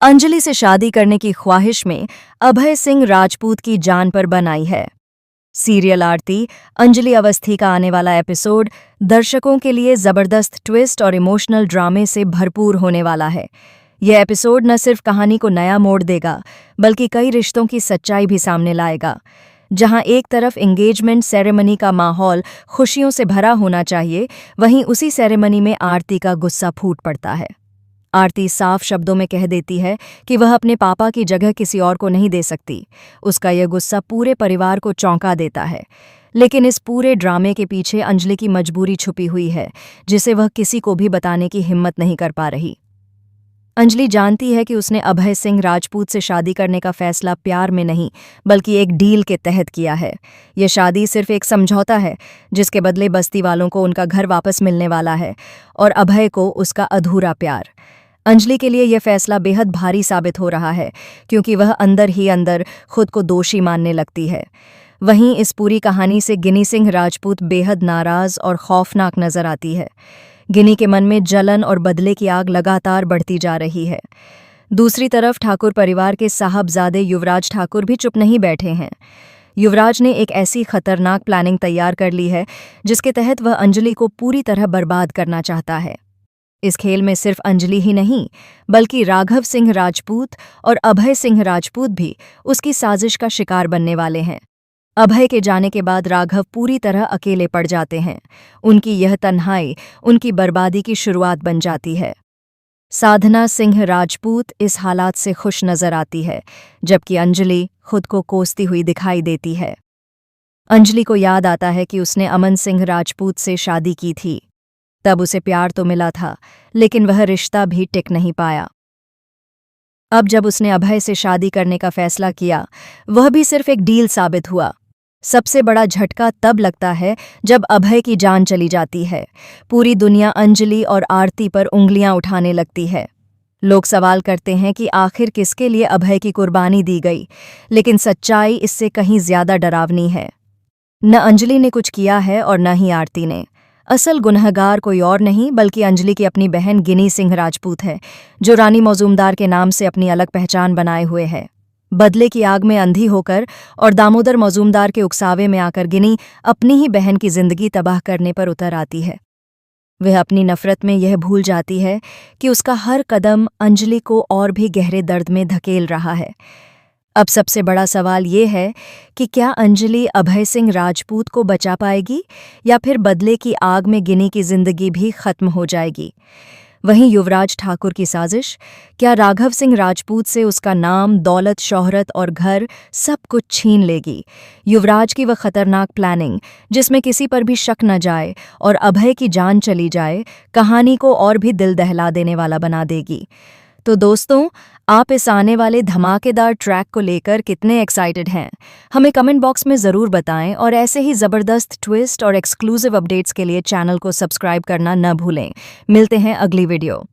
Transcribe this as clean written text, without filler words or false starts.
अंजलि से शादी करने की ख्वाहिश में अभय सिंह राजपूत की जान पर बनाई है। सीरियल आरती अंजलि अवस्थी का आने वाला एपिसोड दर्शकों के लिए जबरदस्त ट्विस्ट और इमोशनल ड्रामे से भरपूर होने वाला है। यह एपिसोड न सिर्फ कहानी को नया मोड़ देगा, बल्कि कई रिश्तों की सच्चाई भी सामने लाएगा। जहां एक तरफ एंगेजमेंट सेरेमनी का माहौल खुशियों से भरा होना चाहिए, वहीं उसी सेरेमनी में आरती का गुस्सा फूट पड़ता है। आरती साफ शब्दों में कह देती है कि वह अपने पापा की जगह किसी और को नहीं दे सकती। उसका यह गुस्सा पूरे परिवार को चौंका देता है। लेकिन इस पूरे ड्रामे के पीछे अंजलि की मजबूरी छुपी हुई है, जिसे वह किसी को भी बताने की हिम्मत नहीं कर पा रही। अंजलि जानती है कि उसने अभय सिंह राजपूत से शादी करने का फैसला प्यार में नहीं, बल्कि एक डील के तहत किया है। यह शादी सिर्फ एक समझौता है, जिसके बदले बस्ती वालों को उनका घर वापस मिलने वाला है और अभय को उसका अधूरा प्यार। अंजलि के लिए यह फैसला बेहद भारी साबित हो रहा है, क्योंकि वह अंदर ही अंदर खुद को दोषी मानने लगती है। वहीं इस पूरी कहानी से गिनी सिंह राजपूत बेहद नाराज और खौफनाक नजर आती है। गिनी के मन में जलन और बदले की आग लगातार बढ़ती जा रही है। दूसरी तरफ ठाकुर परिवार के साहबजादे युवराज ठाकुर भी चुप नहीं बैठे हैं। युवराज ने एक ऐसी खतरनाक प्लानिंग तैयार कर ली है, जिसके तहत वह अंजलि को पूरी तरह बर्बाद करना चाहता है। इस खेल में सिर्फ अंजलि ही नहीं, बल्कि राघव सिंह राजपूत और अभय सिंह राजपूत भी उसकी साजिश का शिकार बनने वाले हैं। अभय के जाने के बाद राघव पूरी तरह अकेले पड़ जाते हैं। उनकी यह तन्हाई उनकी बर्बादी की शुरुआत बन जाती है। साधना सिंह राजपूत इस हालात से खुश नजर आती है, जबकि अंजलि खुद को कोसती हुई दिखाई देती है। अंजलि को याद आता है कि उसने अमन सिंह राजपूत से शादी की थी। तब उसे प्यार तो मिला था, लेकिन वह रिश्ता भी टिक नहीं पाया। अब जब उसने अभय से शादी करने का फैसला किया, वह भी सिर्फ एक डील साबित हुआ। सबसे बड़ा झटका तब लगता है जब अभय की जान चली जाती है। पूरी दुनिया अंजलि और आरती पर उंगलियां उठाने लगती है। लोग सवाल करते हैं कि आखिर किसके लिए अभय की कुर्बानी दी गई, लेकिन सच्चाई इससे कहीं ज्यादा डरावनी है। न अंजलि ने कुछ किया है और न ही आरती ने। असल गुनहगार कोई और नहीं, बल्कि अंजलि की अपनी बहन गिनी सिंह राजपूत है, जो रानी मौजूमदार के नाम से अपनी अलग पहचान बनाए हुए है। बदले की आग में अंधी होकर और दामोदर मौजूमदार के उकसावे में आकर गिनी अपनी ही बहन की जिंदगी तबाह करने पर उतर आती है। वह अपनी नफरत में यह भूल जाती है कि उसका हर कदम अंजलि को और भी गहरे दर्द में धकेल रहा है। अब सबसे बड़ा सवाल ये है कि क्या अंजलि अभय सिंह राजपूत को बचा पाएगी, या फिर बदले की आग में गिनी की जिंदगी भी खत्म हो जाएगी। वहीं युवराज ठाकुर की साजिश, क्या राघव सिंह राजपूत से उसका नाम, दौलत, शोहरत और घर सब कुछ छीन लेगी। युवराज की वह खतरनाक प्लानिंग, जिसमें किसी पर भी शक न जाए और अभय की जान चली जाए, कहानी को और भी दिल दहला देने वाला बना देगी। तो दोस्तों, आप इस आने वाले धमाकेदार ट्रैक को लेकर कितने एक्साइटेड हैं? हमें कमेंट बॉक्स में ज़रूर बताएं और ऐसे ही ज़बरदस्त ट्विस्ट और एक्सक्लूसिव अपडेट्स के लिए चैनल को सब्सक्राइब करना न भूलें। मिलते हैं अगली वीडियो।